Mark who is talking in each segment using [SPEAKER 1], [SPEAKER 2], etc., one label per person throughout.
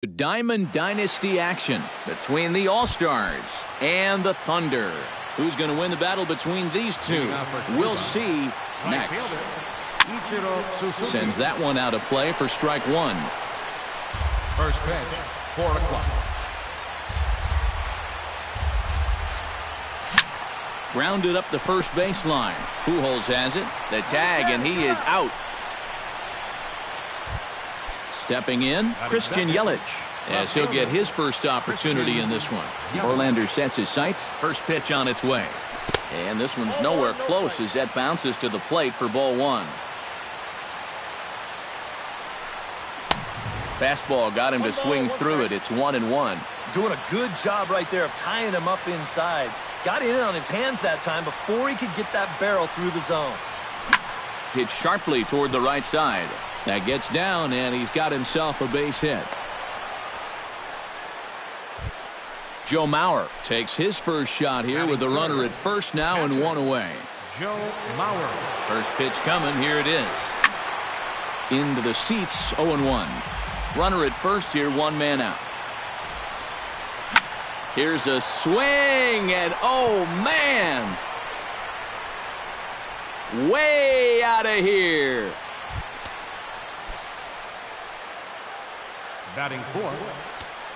[SPEAKER 1] Diamond Dynasty action between the All-Stars and the Thunder. Who's going to win the battle between these two? We'll see next. Sends that one out of play for strike one.
[SPEAKER 2] First pitch, 4 o'clock.
[SPEAKER 1] Grounded up the first baseline. Pujols has it. The tag, and he is out. Stepping in, Christian Yelich, as he'll get his first opportunity in this one. Verlander sets his sights. First pitch on its way. And this one's nowhere close as that bounces to the plate for ball one. Fastball got him to swing through it. It's 1-1.
[SPEAKER 3] Doing a good job right there of tying him up inside. Got in on his hands that time before he could get that barrel through the zone.
[SPEAKER 1] Hit sharply toward the right side. That gets down, and he's got himself a base hit. Joe Mauer takes his first shot here with the runner at first now and one away.
[SPEAKER 2] Joe Mauer.
[SPEAKER 1] First pitch coming. Here it is. Into the seats, 0-1. Runner at first here, one man out. Here's a swing, and oh man! Way out of here.
[SPEAKER 2] Batting fourth,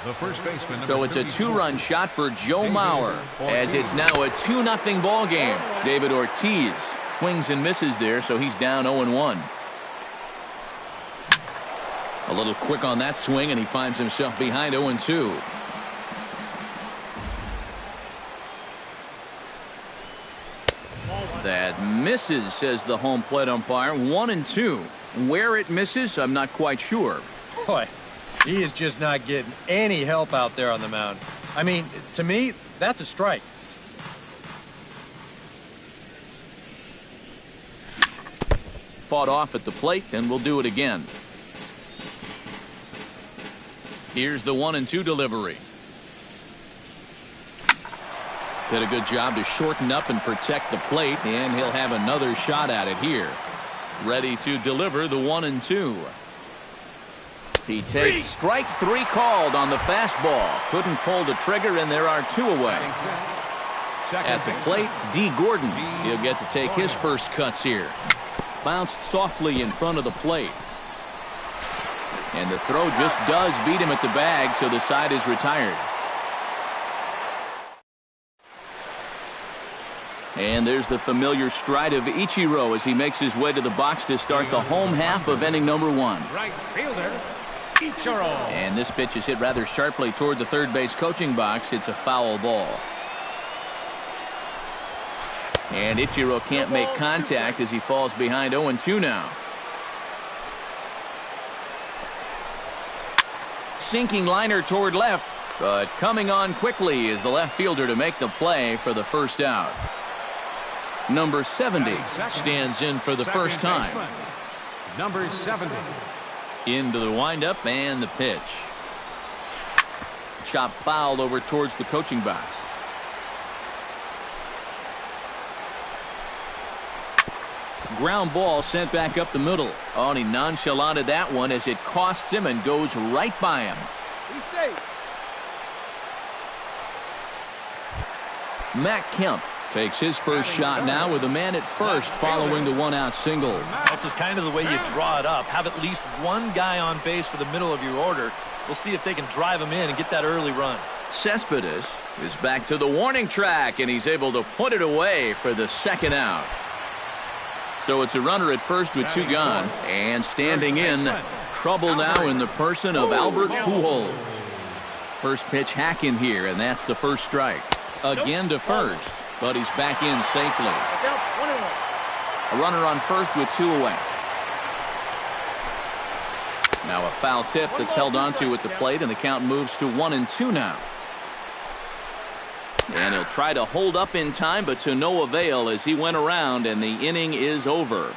[SPEAKER 2] the first baseman.
[SPEAKER 1] So it's a two-run shot for Joe Mauer, as it's now a 2-0 ball game. David Ortiz swings and misses there, so he's down 0-1. A little quick on that swing, and he finds himself behind 0-2. That misses, says the home plate umpire. 1-2. Where it misses, I'm not quite sure.
[SPEAKER 3] Boy, he is just not getting any help out there on the mound. I mean, to me, that's a strike.
[SPEAKER 1] Fought off at the plate, and we'll do it again. Here's the 1-2 delivery. Did a good job to shorten up and protect the plate, and he'll have another shot at it here. Ready to deliver the 1-2. He takes strike three called on the fastball. Couldn't pull the trigger, and there are two away. At the plate, D. Gordon. He'll get to take his first cuts here. Bounced softly in front of the plate. And the throw just does beat him at the bag, so the side is retired. And there's the familiar stride of Ichiro as he makes his way to the box to start the home half of inning number one.
[SPEAKER 2] Right fielder, Ichiro.
[SPEAKER 1] And this pitch is hit rather sharply toward the third base coaching box. It's a foul ball. And Ichiro can't make contact as he falls behind 0-2 now. Sinking liner toward left, but coming on quickly is the left fielder to make the play for the first out. Number 70 stands in for the first time.
[SPEAKER 2] Number 70.
[SPEAKER 1] Into the windup and the pitch. Chop fouled over towards the coaching box. Ground ball sent back up the middle. Oh, and he nonchalanted that one as it costs him and goes right by him.
[SPEAKER 3] He's safe.
[SPEAKER 1] Matt Kemp takes his first shot now with a man at first following the one-out single.
[SPEAKER 3] This is kind of the way you draw it up. Have at least one guy on base for the middle of your order. We'll see if they can drive him in and get that early run.
[SPEAKER 1] Cespedes is back to the warning track, and he's able to put it away for the second out. So it's a runner at first with two gone, and standing in, trouble now in the person of Albert Pujols. First pitch hack in here, and that's the first strike. Again to first, but he's back in safely. A runner on first with two away. Now a foul tip that's held onto at the plate, and the count moves to 1-2 now. And he'll try to hold up in time, but to no avail as he went around, and the inning is over.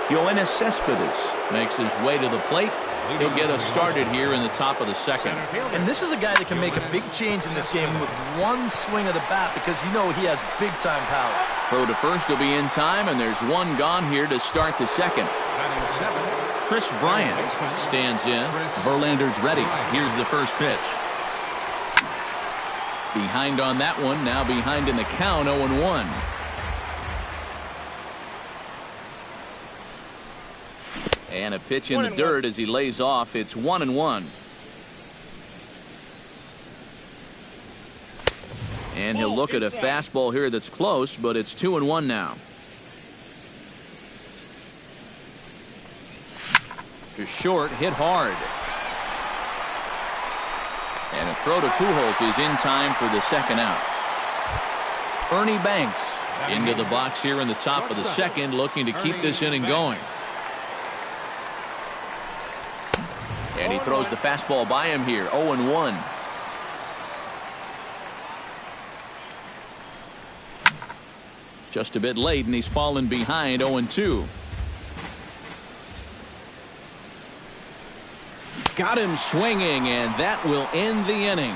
[SPEAKER 1] Yoenis Cespedes makes his way to the plate. He'll get us started here in the top of the second.
[SPEAKER 3] And this is a guy that can make a big change in this game with one swing of the bat, because you know he has big-time power.
[SPEAKER 1] Throw to first will be in time, and there's one gone here to start the second.
[SPEAKER 2] Batting seven,
[SPEAKER 1] Chris Bryant stands in. Verlander's ready. Here's the first pitch. Behind on that one. Now behind in the count, 0-1. And a pitch in the dirt as he lays off. It's 1-1. And he'll look at a fastball here that's close, but it's 2-1 now. To short, hit hard. And a throw to Pujols is in time for the second out. Ernie Banks into the box here in the top of the second, looking to keep this inning going. And he throws the fastball by him here, 0-1. Just a bit late, and he's fallen behind, 0-2. Got him swinging, and that will end the inning.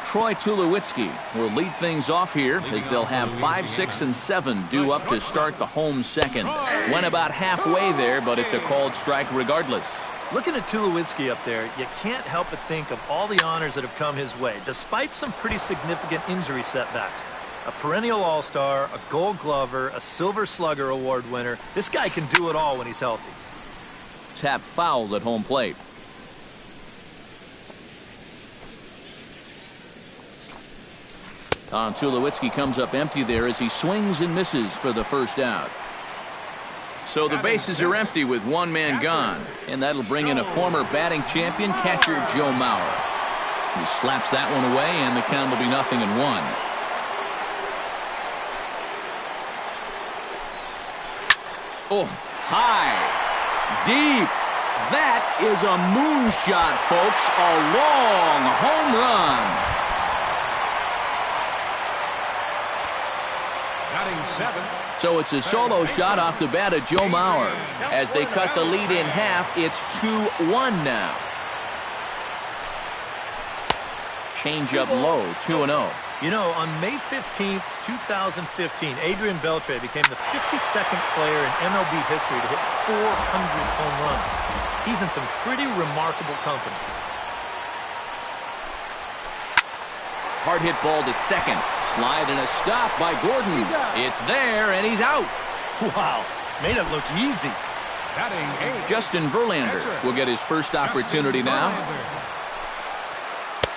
[SPEAKER 1] Troy Tulowitzki will lead things off here as they'll have 5, 6, and 7 due up to start the home second. Went about halfway there, but it's a called strike regardless.
[SPEAKER 3] Looking at Tulowitzki up there, you can't help but think of all the honors that have come his way, despite some pretty significant injury setbacks. A perennial all-star, a gold glover, a silver slugger award winner. This guy can do it all when he's healthy.
[SPEAKER 1] Tap fouled at home plate. Tulowitzki comes up empty there as he swings and misses for the first out. So the bases are empty with one man gone, and that'll bring in a former batting champion, catcher Joe Mauer. He slaps that one away, and the count will be 0-1. Oh, high, deep. That is a moonshot, folks. A long home run.
[SPEAKER 2] Batting 7.
[SPEAKER 1] So it's a solo shot off the bat of Joe Mauer. As they cut the lead in half, it's 2-1 now. Change up low, 2-0.
[SPEAKER 3] You know, on May 15th, 2015, Adrian Beltre became the 52nd player in MLB history to hit 400 home runs. He's in some pretty remarkable company.
[SPEAKER 1] Hard hit ball to second. Slide and a stop by Gordon. It's there, and he's out.
[SPEAKER 3] Wow, made it look easy.
[SPEAKER 2] Batting 8.
[SPEAKER 1] Justin Verlander will get his first opportunity now.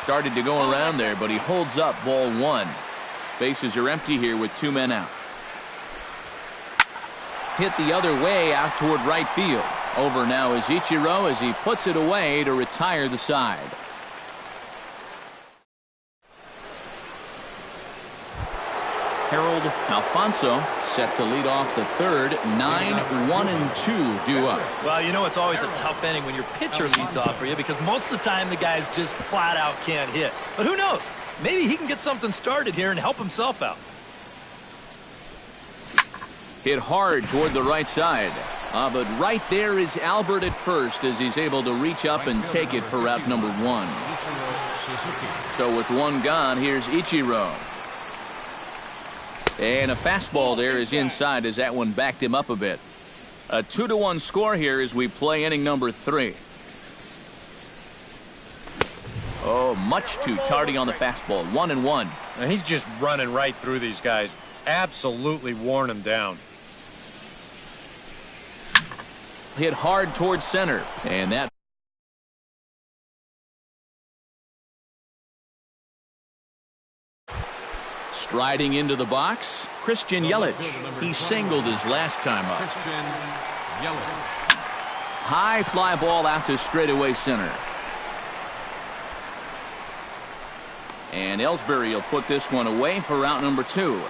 [SPEAKER 1] Started to go around there, but he holds up ball 1. Bases are empty here with 2 men out. Hit the other way out toward right field. Over now is Ichiro as he puts it away to retire the side. Harold Alfonso set to lead off the third. 9-1-2 due up.
[SPEAKER 3] Well, you know it's always a tough inning when your pitcher leads off for you because most of the time the guys just flat out can't hit. But who knows? Maybe he can get something started here and help himself out.
[SPEAKER 1] Hit hard toward the right side. But right there is Albert at first as he's able to reach up and take it for route number 1. So with one gone, here's Ichiro. And a fastball there is inside as that one backed him up a bit. A 2-1 score here as we play inning number 3. Oh, much too tardy on the fastball. 1-1.
[SPEAKER 4] Now he's just running right through these guys. Absolutely worn them down.
[SPEAKER 1] Hit hard towards center. And that striding into the box, Christian Yelich. He singled his last time up.
[SPEAKER 2] Christian Yelich.
[SPEAKER 1] High fly ball out to straightaway center. And Ellsbury will put this one away for route number 2.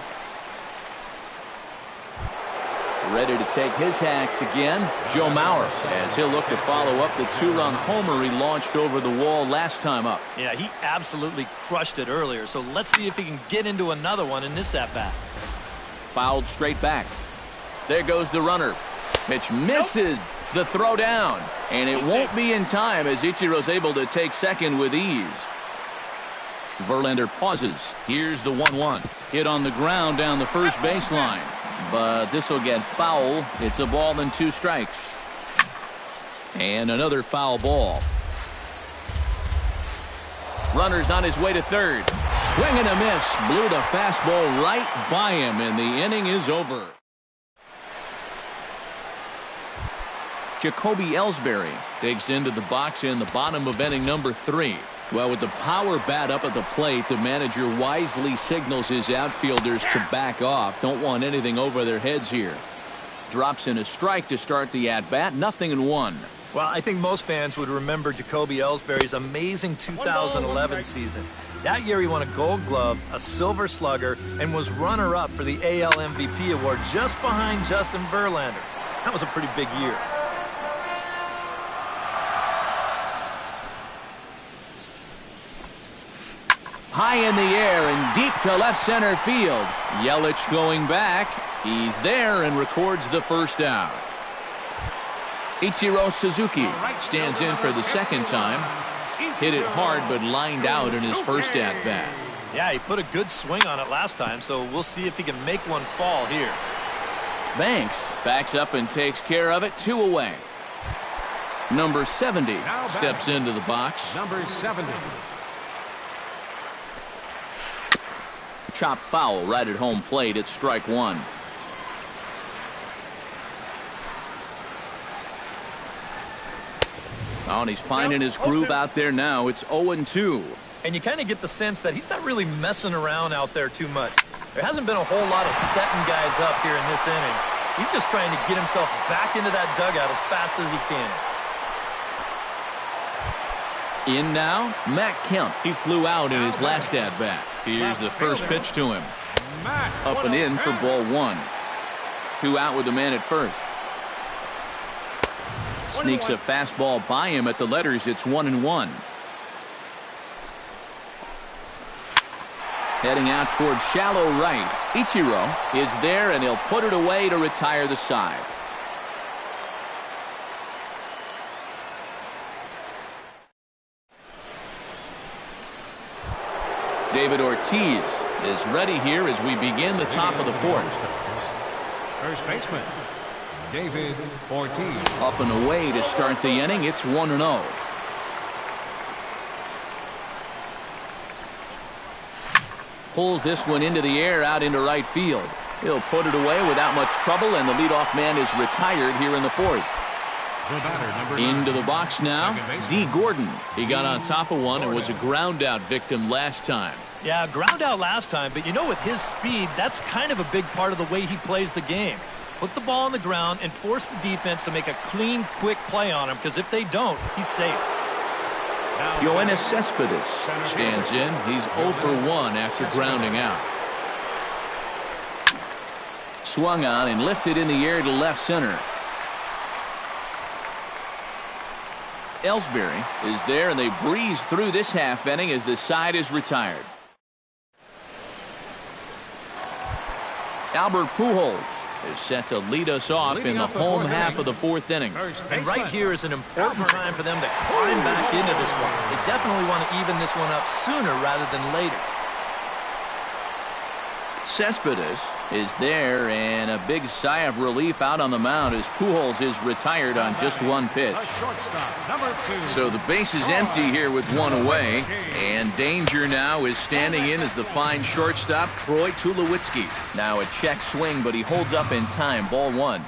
[SPEAKER 1] Ready to take his hacks again, Joe Mauer, as he'll look to follow up the 2-run homer he launched over the wall last time up.
[SPEAKER 3] Yeah, he absolutely crushed it earlier, so let's see if he can get into another one in this at-bat.
[SPEAKER 1] Fouled straight back. There goes the runner. Pitch misses the throw down, and it won't be in time as Ichiro's able to take second with ease. Verlander pauses. Here's the 1-1. Hit on the ground down the first baseline. but this will get foul. It's a ball and 2 strikes. And another foul ball. Runner's on his way to third. Swing and a miss. Blew the fastball right by him, and the inning is over. Jacoby Ellsbury digs into the box in the bottom of inning number 3. Well, with the power bat up at the plate, the manager wisely signals his outfielders to back off. Don't want anything over their heads here. Drops in a strike to start the at-bat. 0-1.
[SPEAKER 3] Well, I think most fans would remember Jacoby Ellsbury's amazing 2011 season. That year he won a Gold Glove, a Silver Slugger, and was runner-up for the AL MVP award just behind Justin Verlander. That was a pretty big year.
[SPEAKER 1] High in the air and deep to left center field. Yelich going back. He's there and records the first out. Ichiro Suzuki stands in for the second time. Hit it hard but lined out in his first at-bat.
[SPEAKER 3] Yeah, he put a good swing on it last time, so we'll see if he can make one fall here.
[SPEAKER 1] Banks backs up and takes care of it. 2 away. Number 70 steps into the box.
[SPEAKER 2] Number 70.
[SPEAKER 1] Chop foul right at home plate. It's strike 1. Oh, and he's finding his groove out there now. It's 0-2.
[SPEAKER 3] And you kind of get the sense that he's not really messing around out there too much. There hasn't been a whole lot of setting guys up here in this inning. He's just trying to get himself back into that dugout as fast as he can.
[SPEAKER 1] In now, Matt Kemp. He flew out in his last at-bat. Here's the first pitch to him. Up and in for ball 1. 2 out with the man at first. Sneaks a fastball by him at the letters. It's 1-1. Heading out toward shallow right. Ichiro is there, and he'll put it away to retire the side. David Ortiz is ready here as we begin the top of the 4th.
[SPEAKER 2] First baseman, David Ortiz.
[SPEAKER 1] Up and away to start the inning. It's 1-0. Pulls this one into the air out into right field. He'll put it away without much trouble, and the leadoff man is retired here in the 4th. Into the box now, D. Gordon. He got on top of one and was a ground out victim last time.
[SPEAKER 3] Yeah, ground out last time, but you know, with his speed, that's kind of a big part of the way he plays the game. Put the ball on the ground and force the defense to make a clean, quick play on him, because if they don't, he's safe.
[SPEAKER 1] Yoenis Cespedes stands in. He's 0 for 1 after grounding out. Swung on and lifted in the air to left center. Ellsbury is there, and they breeze through this half inning as the side is retired. Albert Pujols is set to lead us off in the home half of the 4th inning.
[SPEAKER 3] And right here is an important time for them to climb back into this one. They definitely want to even this one up sooner rather than later. Cespedes is there, and a big sigh of relief out on the mound as Pujols is retired on just 1 pitch. So the base is empty here with 1 away, and danger now is standing in as the fine shortstop Troy Tulowitzki. Now a check swing, but he holds up in time. Ball 1.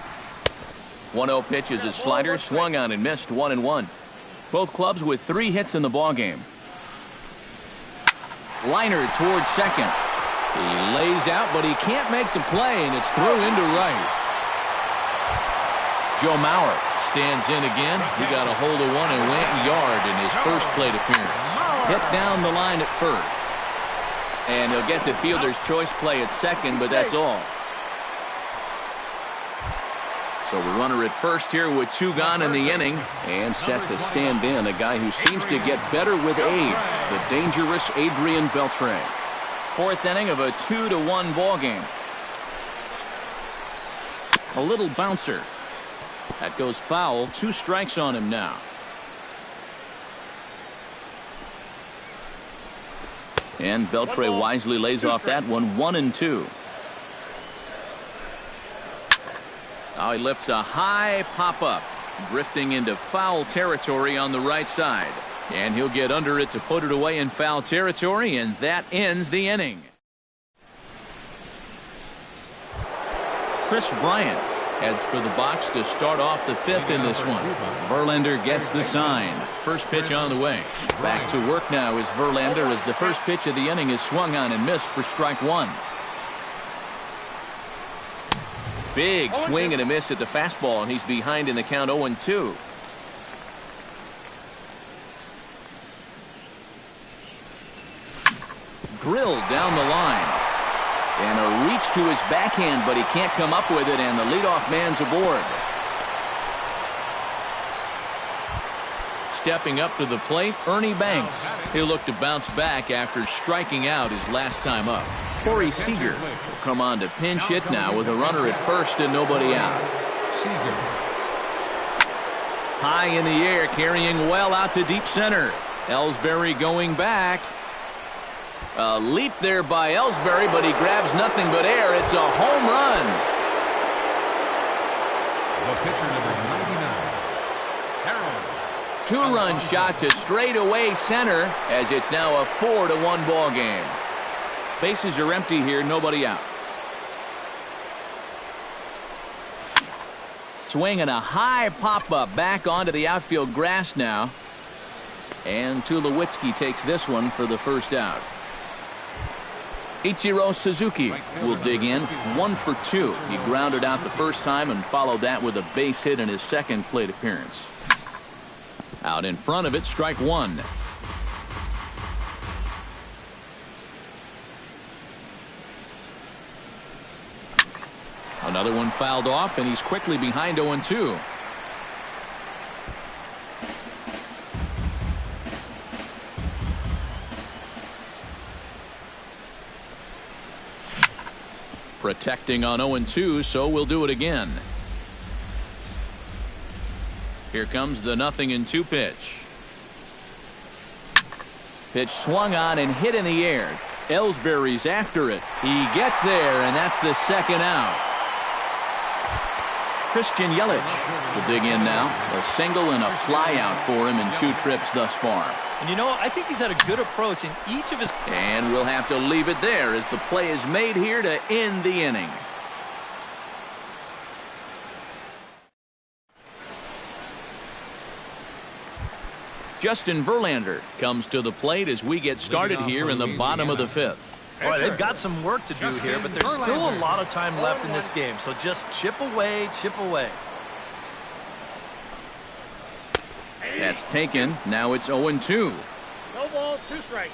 [SPEAKER 3] 1-0 pitch is a slider, swung on and missed. 1-1. Both clubs with 3 hits in the ballgame. Liner towards second. He lays out, but he can't make the play, and it's thrown into right. Joe Mauer stands in again. He got a hold of one and went yard in his first plate appearance. Hit down the line at first. And he'll get the fielder's choice play at second, but that's all. So the runner at first here with 2 gone in the inning, and set to stand in a guy who seems to get better with age, the dangerous Adrian Beltre. 4th inning of a 2-1 ball game. A little bouncer. That goes foul. 2 strikes on him now. And Beltre wisely lays off that one. 1-2.
[SPEAKER 1] Oh, he lifts a high pop-up, drifting into foul territory on the right side. And he'll get under it to put it away in foul territory, and that ends the inning. Chris Bryant heads for the box to start off the fifth in this one. Verlander gets the sign. First pitch on the way. Back to work now is Verlander as the first pitch of the inning is swung on and missed for strike one. Big swing and a miss at the fastball, and he's behind in the count 0-2. Drilled down the line. And a reach to his backhand, but he can't come up with it, and the leadoff man's aboard. Stepping up to the plate, Ernie Banks. He'll look to bounce back after striking out his last time up. Corey Seager will come on to pinch hit now with a runner at first and nobody out. High in the air, carrying well out to deep center. Ellsbury going back. A leap there by Ellsbury, but he grabs nothing but air. It's a home run.
[SPEAKER 2] The pitcher, number 99, Harold.
[SPEAKER 1] Two-run shot to straightaway center, as it's now a 4-1 ball game. Bases are empty here, nobody out. Swing and a high pop-up back onto the outfield grass now. And Tulowitzki takes this one for the first out. Ichiro Suzuki will dig in, 1 for 2. He grounded out the first time and followed that with a base hit in his second plate appearance. Out in front of it, strike one. Another one fouled off, and he's quickly behind 0-2. Protecting on 0-2, so we'll do it again. Here comes the 0-2 pitch. Pitch swung on and hit in the air. Ellsbury's after it. He gets there, and that's the second out. Christian Yelich will dig in now. A single and a fly out for him in 2 trips thus far.
[SPEAKER 3] And you know, I think he's had a good approach in each of his...
[SPEAKER 1] And we'll have to leave it there as the play is made here to end the inning. Justin Verlander comes to the plate as we get started here in the bottom of the fifth.
[SPEAKER 3] Boy, they've got some work to do here, but there's still a lot of time left in this game, so just chip away, chip away.
[SPEAKER 1] That's taken. Now it's 0-2.
[SPEAKER 5] No balls, 2 strikes.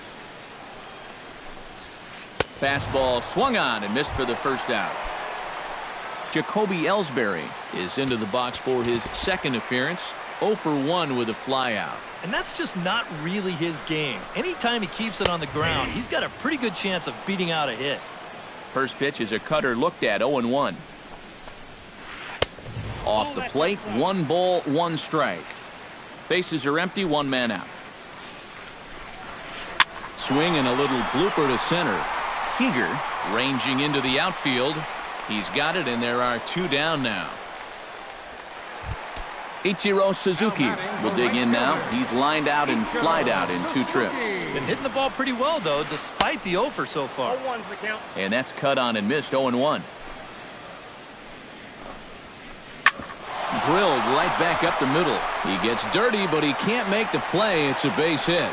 [SPEAKER 1] Fastball swung on and missed for the first out. Jacoby Ellsbury is into the box for his second appearance. 0 for 1 with a flyout.
[SPEAKER 3] And that's just not really his game. Anytime he keeps it on the ground, he's got a pretty good chance of beating out a hit.
[SPEAKER 1] First pitch is a cutter looked at, 0-1. Off the plate, 1 ball, 1 strike. Bases are empty, 1 man out. Swing and a little blooper to center. Seager ranging into the outfield. He's got it, and there are 2 down now. Ichiro Suzuki will dig in now. He's lined out and flied out in 2 trips.
[SPEAKER 3] Been hitting the ball pretty well, though, despite the offer so far.
[SPEAKER 5] 0-1's the count.
[SPEAKER 1] And that's cut on and missed, 0-1. Drilled right back up the middle. He gets dirty, but he can't make the play. It's a base hit.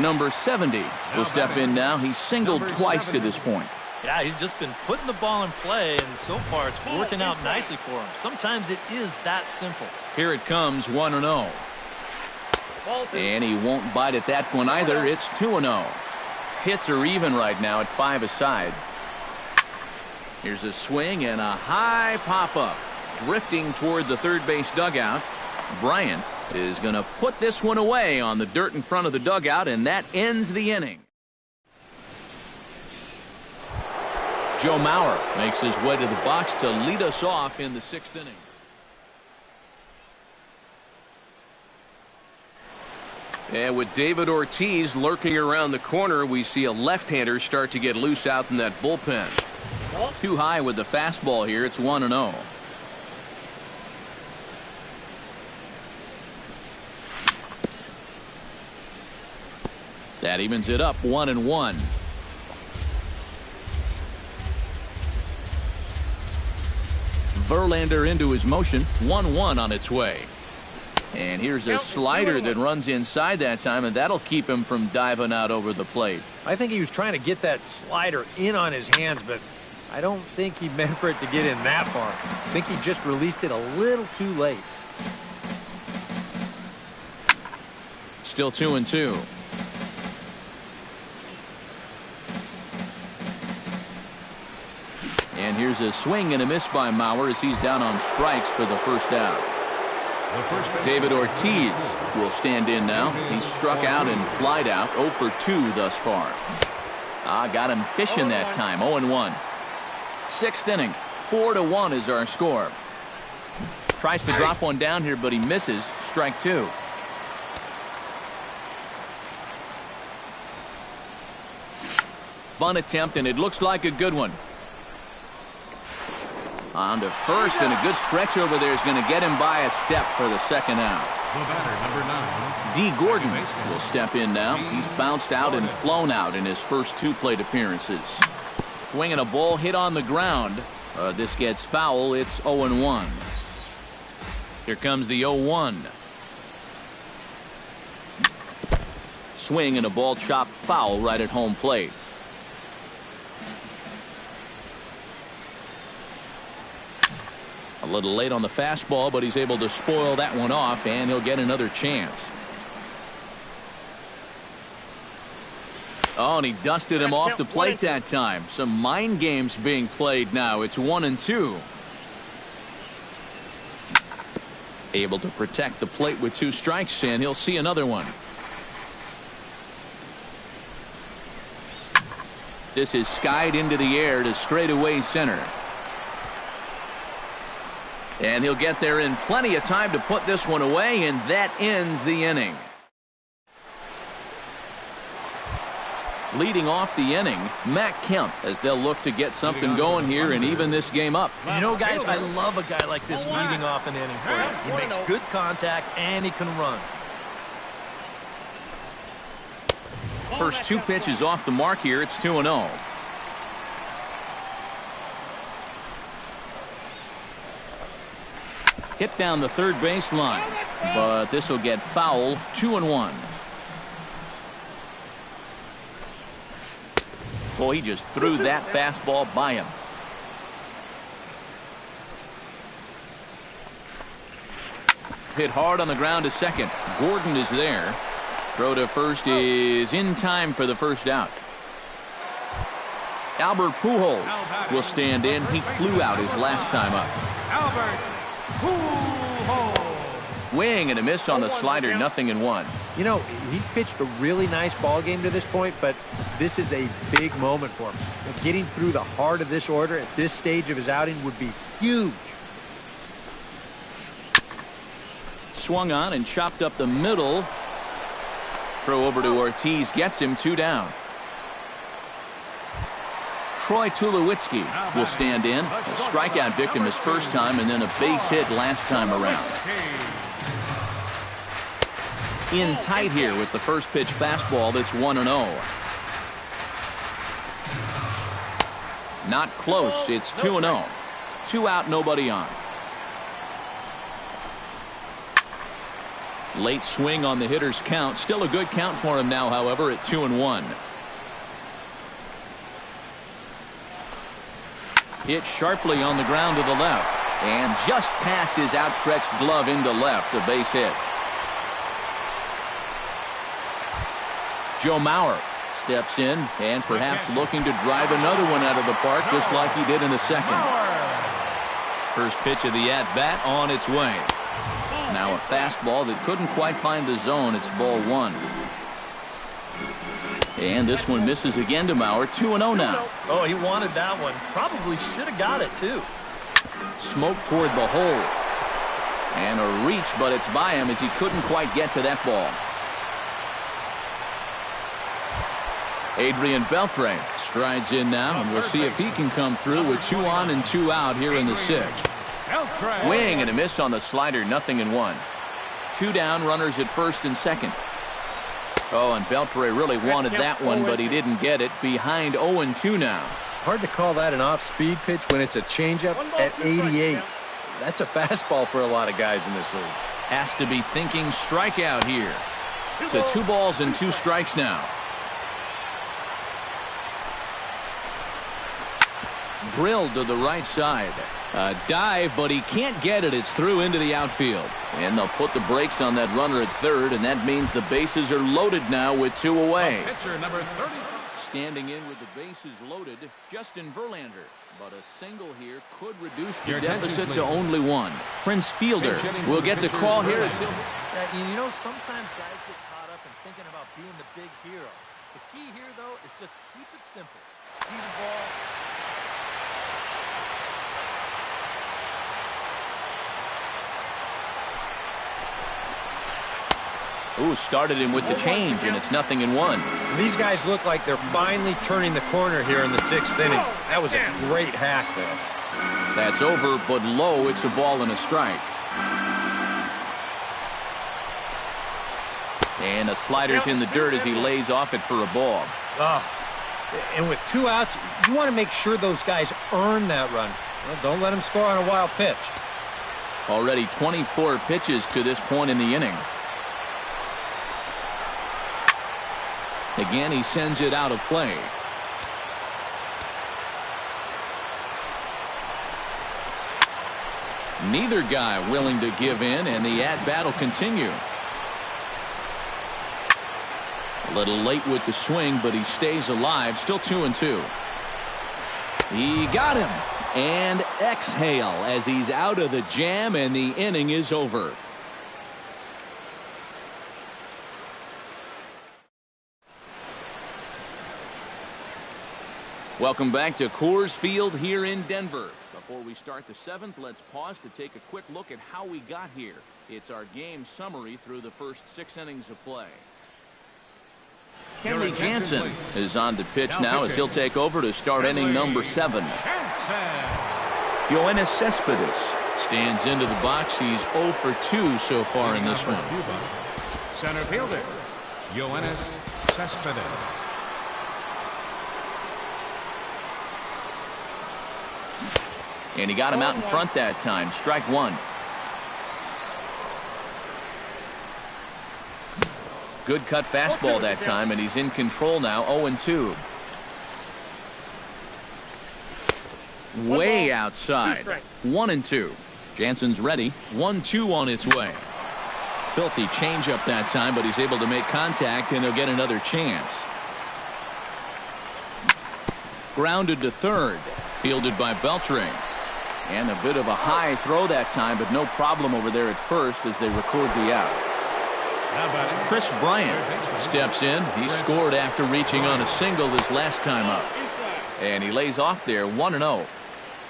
[SPEAKER 1] Number 70 will step in now. He's singled twice to this point.
[SPEAKER 3] Yeah, he's just been putting the ball in play, and so far it's working out nicely for him. Sometimes it is that simple.
[SPEAKER 1] Here it comes, 1-0. And he won't bite at that one either. It's 2-0. Hits are even right now at 5 aside. Here's a swing and a high pop-up. Drifting toward the third base dugout. Bryant is going to put this one away on the dirt in front of the dugout, and that ends the inning. Joe Mauer makes his way to the box to lead us off in the 6th inning. And with David Ortiz lurking around the corner, we see a left-hander start to get loose out in that bullpen. Too high with the fastball here. It's 1-0. That evens it up 1-1. Verlander into his motion. 1-1 on its way. And here's a slider that runs inside that time, and that'll keep him from diving out over the plate.
[SPEAKER 3] I think he was trying to get that slider in on his hands, but I don't think he meant for it to get in that far. I think he just released it a little too late.
[SPEAKER 1] Still 2-2. And here's a swing and a miss by Mauer as he's down on strikes for the first out. David Ortiz will stand in now. He's struck out and flied out. 0 for 2 thus far. Got him fishing that time. 0-1. Sixth inning. 4-1 is our score. Tries to drop one down here, but he misses. Strike 2. Bunt attempt, and it looks like a good one. On to first, and a good stretch over there is going to get him by a step for the second out.
[SPEAKER 2] The batter, number 9.
[SPEAKER 1] D. Gordon will step in now. He's bounced out and flown out in his first 2 plate appearances. Swinging a ball hit on the ground. This gets foul. It's 0-1. Here comes the 0-1. Swing and a ball chopped foul right at home plate. A little late on the fastball, but he's able to spoil that one off, and he'll get another chance. Oh, and he dusted him off the plate that time. Some mind games being played now. It's 1-2. Able to protect the plate with 2 strikes, and he'll see another one. This is skied into the air to straightaway center. And he'll get there in plenty of time to put this one away, and that ends the inning. Leading off the inning, Matt Kemp, as they'll look to get something going here and even this game up.
[SPEAKER 3] You know, guys, I love a guy like this leading off an inning for you. He makes good contact, and he can run.
[SPEAKER 1] First 2 pitches off the mark here. It's 2-0. Hit down the third baseline, but this will get foul. 2-1. Boy, he just threw that fastball by him. Hit hard on the ground to second. Gordon is there. Throw to first is in time for the first out. Albert Pujols will stand in. He flew out his last time up.
[SPEAKER 2] Albert Pujols.
[SPEAKER 1] Swing and a miss on the slider. 0-1.
[SPEAKER 3] You know, he's pitched a really nice ball game to this point, but this is a big moment for him. And getting through the heart of this order at this stage of his outing would be huge.
[SPEAKER 1] Swung on and chopped up the middle. Throw over to Ortiz gets him 2 down. Troy Tulowitzki will stand in. A strikeout victim his first time, and then a base hit last time around. In tight here with the first pitch fastball. That's 1-0. Not close. It's 2-0. 2 out, nobody on. Late swing on the hitter's count. Still a good count for him now, however, at 2-1. Hit sharply on the ground to the left, and just past his outstretched glove into left. A base hit. Joe Mauer steps in and perhaps looking to drive another one out of the park, just like he did in the second. First pitch of the at-bat on its way. Now a fastball that couldn't quite find the zone. It's ball 1. And this one misses again to Mauer. 2-0 now.
[SPEAKER 3] Oh, he wanted that one. Probably should have got it, too.
[SPEAKER 1] Smoke toward the hole. And a reach, but it's by him as he couldn't quite get to that ball. Adrian Beltre strides in now, and we'll see if he can come through with 2 on and 2 out here in the 6th. Swing and a miss on the slider, 0-1. 2 down, runners at first and second. Oh, and Beltre really wanted that one, but he didn't get it. Behind 0-2 now.
[SPEAKER 4] Hard to call that an off-speed pitch when it's a changeup at 88. That's a fastball for a lot of guys in this league.
[SPEAKER 1] Has to be thinking strikeout here. To 2 balls and 2 strikes now. Drilled to the right side. A dive, but he can't get it. It's through into the outfield. And they'll put the brakes on that runner at third, and that means the bases are loaded now with 2 away.
[SPEAKER 2] Pitcher number 30.
[SPEAKER 1] Standing in with the bases loaded, Justin Verlander. But a single here could reduce the deficit to only 1. Prince Fielder will get the call here.
[SPEAKER 3] You know, sometimes guys get caught up in thinking about being the big hero. The key here, though, is just keep it simple. See the ball.
[SPEAKER 1] Ooh, started him with the change, and it's 0-1.
[SPEAKER 4] These guys look like they're finally turning the corner here in the 6th inning. That was a great hack there.
[SPEAKER 1] That's over, but low. It's a ball and a strike. And a slider's in the dirt as he lays off it for a ball.
[SPEAKER 4] And with 2 outs, you want to make sure those guys earn that run. Well, don't let them score on a wild pitch.
[SPEAKER 1] Already 24 pitches to this point in the inning. Again, he sends it out of play. Neither guy willing to give in, and the at-bat will continue. A little late with the swing, but he stays alive. Still 2-2. He got him. And exhale as he's out of the jam, and the inning is over. Welcome back to Coors Field here in Denver. Before we start the 7th, let's pause to take a quick look at how we got here. It's our game summary through the first 6 innings of play. Kenley Jansen is on to pitch now as he'll take over to start inning number 7. Yoenis Cespedes stands into the box. He's 0 for 2 so far in this one.
[SPEAKER 2] Center fielder, Yoenis Cespedes.
[SPEAKER 1] And he got him out in front that time. Strike 1. Good cut fastball that time, and he's in control now. 0-2. Way outside. 1-2. Jansen's ready. 1-2 on its way. Filthy changeup that time, but he's able to make contact, and he'll get another chance. Grounded to third. Fielded by Beltre. And a bit of a high throw that time, but no problem over there at first as they record the out. Chris Bryant steps in. He scored after reaching on a single this last time up. And he lays off there, 1-0.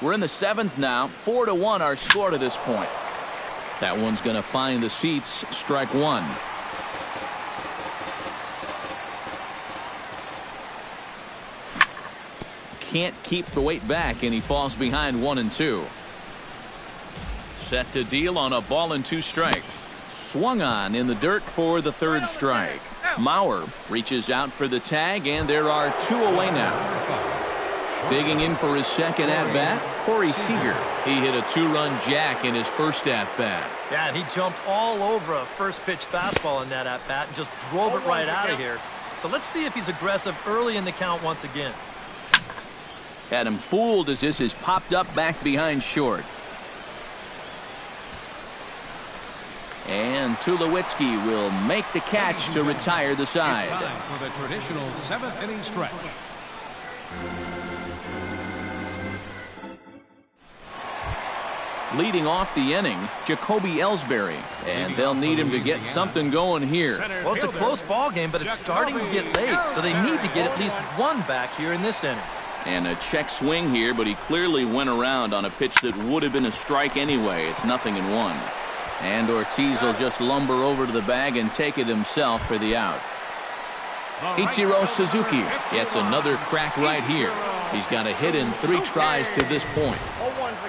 [SPEAKER 1] We're in the 7th now. 4-1 our score to this point. That one's going to find the seats. Strike 1. Can't keep the weight back, and he falls behind 1-2. Set to deal on a ball and 2 strikes. Swung on in the dirt for the 3rd strike. Mauer reaches out for the tag, and there are 2 away now. Digging in for his 2nd at-bat, Corey Seager. He hit a 2-run jack in his 1st at-bat.
[SPEAKER 3] Yeah, and he jumped all over a first-pitch fastball in that at-bat and just drove it right out of here. So let's see if he's aggressive early in the count once again.
[SPEAKER 1] Had him fooled as this is popped up back behind short. And Tulowitzki will make the catch to retire the side.
[SPEAKER 2] It's time for the traditional 7th inning stretch.
[SPEAKER 1] Leading off the inning, Jacoby Ellsbury. And they'll need him to get something going here.
[SPEAKER 3] Well, it's a close ball game, but it's starting to get late, so they need to get at least 1 back here in this inning.
[SPEAKER 1] And a check swing here, but he clearly went around on a pitch that would have been a strike anyway. It's 0-1. And Ortiz will just lumber over to the bag and take it himself for the out. Ichiro Suzuki gets another crack right here. He's got a hit in 3 tries to this point.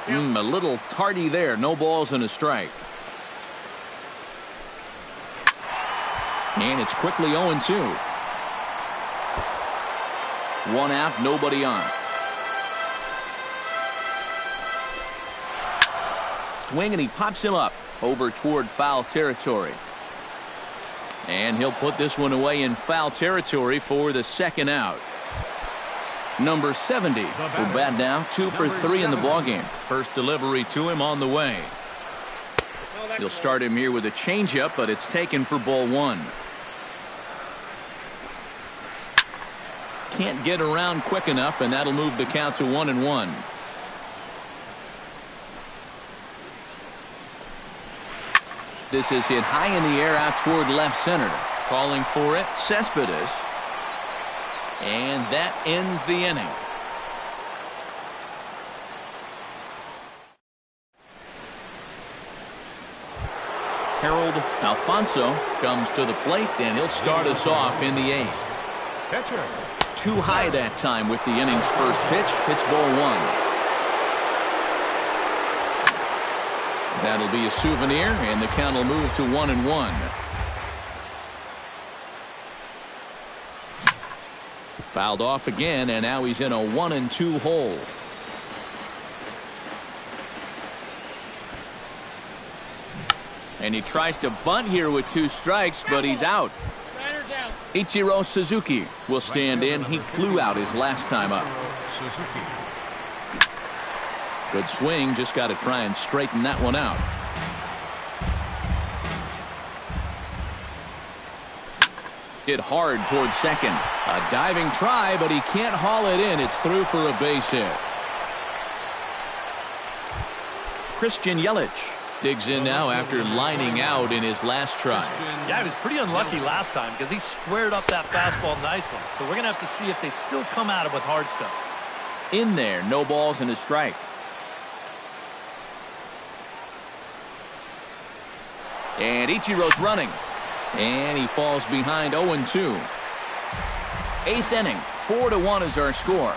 [SPEAKER 1] A little tardy there. No balls and a strike. And it's quickly 0-2. 1 out, nobody on. Swing, and he pops him up over toward foul territory. And he'll put this one away in foul territory for the 2nd out. Number 70 will bat now, 2 for 3 in the ballgame. First delivery to him on the way. He'll start him here with a changeup, but it's taken for ball 1. Can't get around quick enough, and that'll move the count to 1-1. This is hit high in the air out toward left center. Calling for it, Cespedes. And that ends the inning. Harold Alfonso comes to the plate, and he'll start us off in the 8th.
[SPEAKER 2] Pitcher.
[SPEAKER 1] Too high that time with the inning's first pitch. It's ball 1. That'll be a souvenir, and the count will move to 1-1. Fouled off again, and now he's in a 1-2 hole. And he tries to bunt here with 2 strikes, but he's out. Ichiro Suzuki will stand in. He flew out his last time up. Good swing, just got to try and straighten that one out. Hit hard towards second. A diving try, but he can't haul it in. It's through for a base hit. Christian Yelich digs in now after lining out in his last try.
[SPEAKER 3] Yeah, he was pretty unlucky last time because he squared up that fastball nicely. So we're going to have to see if they still come at it with hard stuff.
[SPEAKER 1] In there, no balls and a strike. And Ichiro's running. And he falls behind 0-2. 8th inning, 4-1 is our score.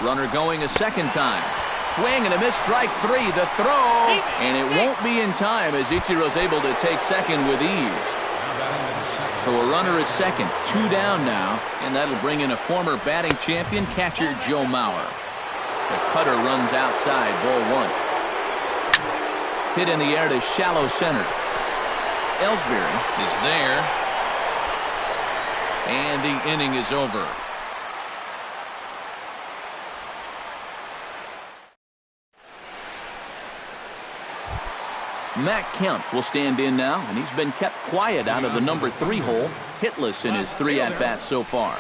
[SPEAKER 1] Runner going a second time. Swing and a missed, strike 3. The throw, and it won't be in time as Ichiro's able to take second with ease. So a runner at second, 2 down now, and that'll bring in a former batting champion, catcher Joe Mauer. The cutter runs outside, ball 1. Hit in the air to shallow center. Ellsbury is there, and the inning is over. Matt Kemp will stand in now, and he's been kept quiet out of the number 3 hole, hitless in his 3 at-bats so far.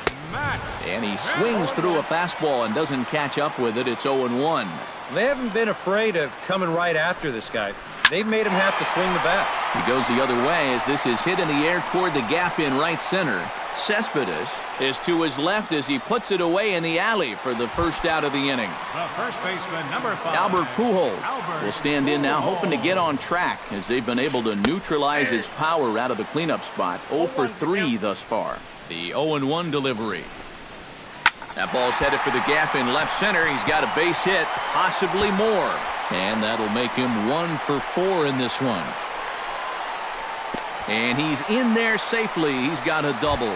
[SPEAKER 1] And he swings through a fastball and doesn't catch up with it. It's 0-1.
[SPEAKER 4] They haven't been afraid of coming right after this guy. They've made him have to swing the bat.
[SPEAKER 1] He goes the other way as this is hit in the air toward the gap in right center. Cespedes is to his left as he puts it away in the alley for the first out of the inning.
[SPEAKER 2] The first baseman, number 5.
[SPEAKER 1] Albert Pujols will stand in now, hoping to get on track as they've been able to neutralize his power out of the cleanup spot. 0 for 3 thus far. The 0-1 delivery. That ball's headed for the gap in left center. He's got a base hit, possibly more. And that'll make him 1 for 4 in this one. And he's in there safely. He's got a double.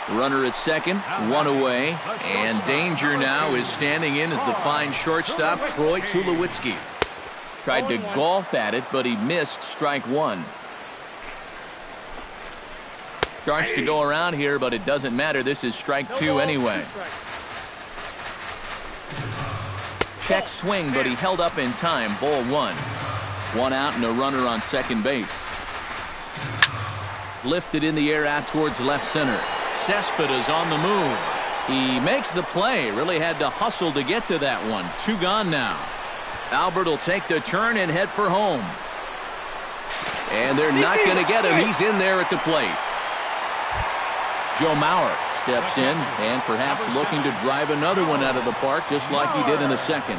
[SPEAKER 1] Runner at second, 1 away. And danger now is standing in as the fine shortstop, Troy Tulowitzki. Tried to golf at it, but he missed strike 1. Starts to go around here, but it doesn't matter. This is strike 2 anyway. Check swing, but he held up in time. Ball 1. 1 out and a runner on second base. Lifted in the air out towards left center. Cespedes on the move. He makes the play. Really had to hustle to get to that one. 2 gone now. Albert will take the turn and head for home. And they're not going to get him. He's in there at the plate. Joe Mauer steps in and perhaps looking to drive another one out of the park just like he did in the second.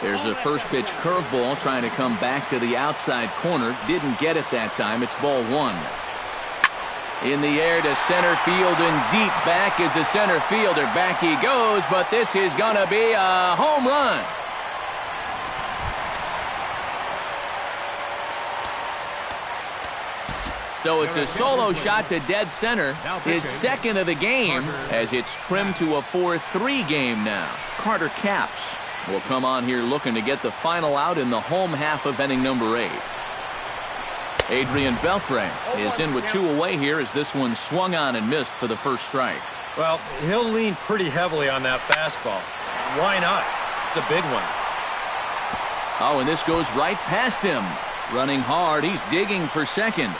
[SPEAKER 1] There's a first pitch curveball trying to come back to the outside corner. Didn't get it that time. It's ball 1. In the air to center field and deep back is the center fielder. Back he goes, but this is going to be a home run. So it's a solo shot to dead center, his second of the game, as it's trimmed to a 4-3 game now. Carter Capps will come on here looking to get the final out in the home half of inning number 8. Adrian Beltre is in with 2 away here as this one swung on and missed for the first strike.
[SPEAKER 4] Well, he'll lean pretty heavily on that fastball. Why not? It's a big one.
[SPEAKER 1] Oh, and this goes right past him. Running hard, he's digging for second.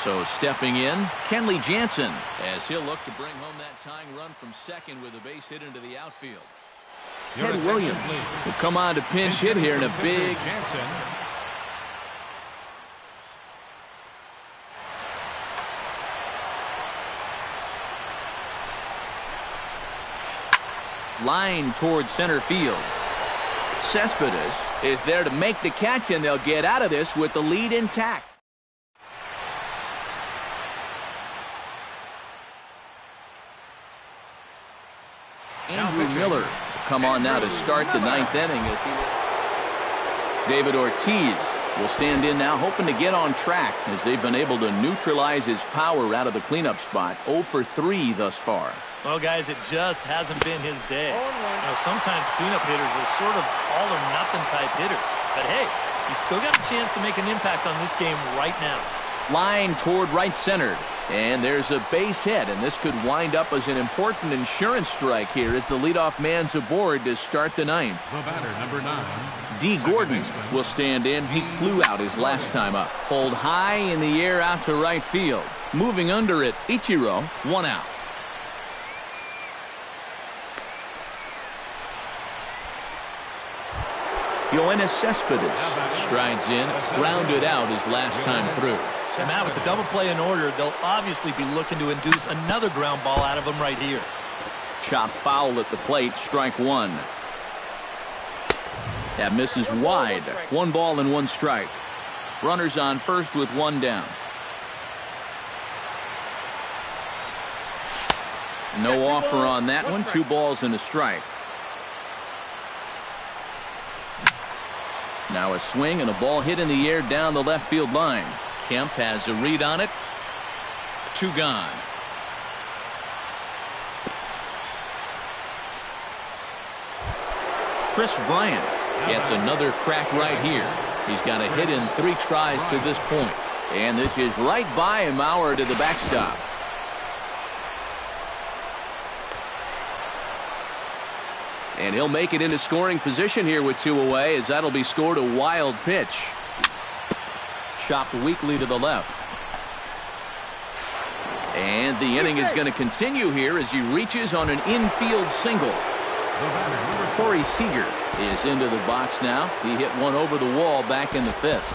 [SPEAKER 1] So stepping in, Kenley Jansen, as he'll look to bring home that tying run from second with a base hit into the outfield. Ted Williams will come on to pinch hit here in a big... line towards center field. Cespedes is there to make the catch, and they'll get out of this with the lead intact. Andrew Miller will come on now to start the 9th inning as David Ortiz will stand in now, hoping to get on track as they've been able to neutralize his power out of the cleanup spot. 0 for 3 thus far.
[SPEAKER 3] Well, guys, it just hasn't been his day. Sometimes cleanup hitters are sort of all-or-nothing type hitters. But, hey, he's still got a chance to make an impact on this game right now.
[SPEAKER 1] Line toward right center. And there's a base hit, and this could wind up as an important insurance strike here as the leadoff man's aboard to start the 9th.
[SPEAKER 2] The batter, number 9.
[SPEAKER 1] D. Gordon will stand in. He flew out his last time up. Pulled high in the air out to right field. Moving under it, Ichiro, 1 out. Yoenis Cespedes strides in, grounded out his last time through.
[SPEAKER 3] And Matt, with the double play in order, they'll obviously be looking to induce another ground ball out of him right here.
[SPEAKER 1] Chop foul at the plate, strike 1. That misses wide. 1 ball and 1 strike. Runners on first with 1 down. No offer on that one. 2 balls and a strike. Now a swing and a ball hit in the air down the left field line. Kemp has a read on it. 2 gone. Chris Bryant gets another crack right here. He's got a hit in 3 tries to this point. And this is right by Mauer to the backstop. And he'll make it into scoring position here with 2 away, as that'll be scored a wild pitch. Chopped weakly to the left. And the inning is going to continue here as he reaches on an infield single. Corey Seager is into the box now. He hit one over the wall back in the 5th.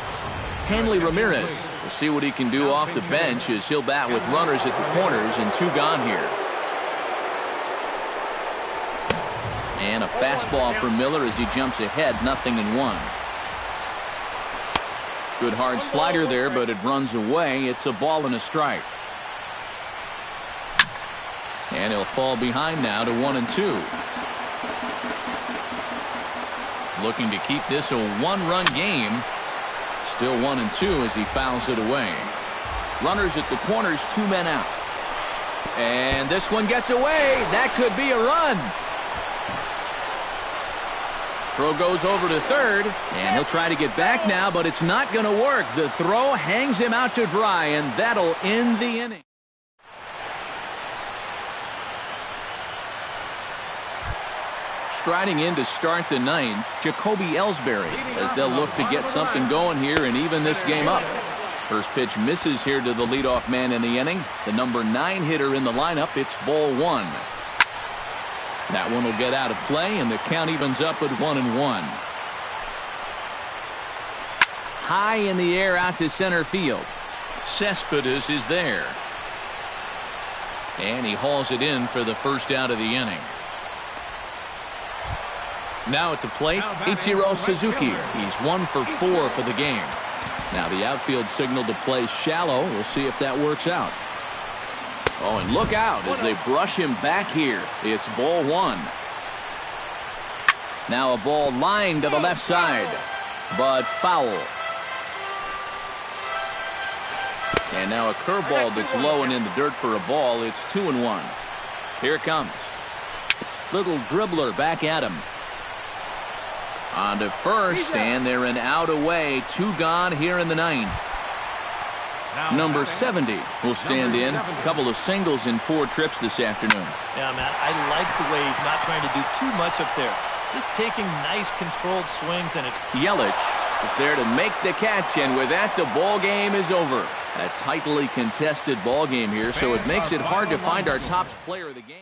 [SPEAKER 1] Hanley Ramirez will see what he can do off the bench as he'll bat with runners at the corners and 2 gone here. And a fastball for Miller as he jumps ahead, 0-1. Good hard slider there, but it runs away. It's a ball and a strike. And he'll fall behind now to 1-2. Looking to keep this a 1-run game. Still 1-2 as he fouls it away. Runners at the corners, 2 men out. And this one gets away. That could be a run. Throw goes over to third, and he'll try to get back now, but it's not going to work. The throw hangs him out to dry, and that'll end the inning. Striding in to start the 9th, Jacoby Ellsbury, as they'll look to get something going here and even this game up. First pitch misses here to the leadoff man in the inning. The number 9 hitter in the lineup. It's ball 1. That one will get out of play, and the count evens up at 1-1. High in the air out to center field. Cespedes is there. And he hauls it in for the first out of the inning. Now at the plate, Ichiro Suzuki. He's 1 for 4 for the game. Now the outfield signal to play shallow. We'll see if that works out. Oh, and look out as they brush him back here. It's ball 1. Now a ball lined to the left side, but foul. And now a curveball that's low and in the dirt for a ball. It's 2-1. Here it comes. Little dribbler back at him. On to first, and they're an out away. 2 gone here in the 9th. Number 70 will stand in. A couple of singles in 4 trips this afternoon.
[SPEAKER 3] Yeah, Matt, I like the way he's not trying to do too much up there. Just taking nice controlled swings, and it's...
[SPEAKER 1] Yelich is there to make the catch, and with that, the ball game is over. A tightly contested ball game here, so it makes it hard to find our top player of the game.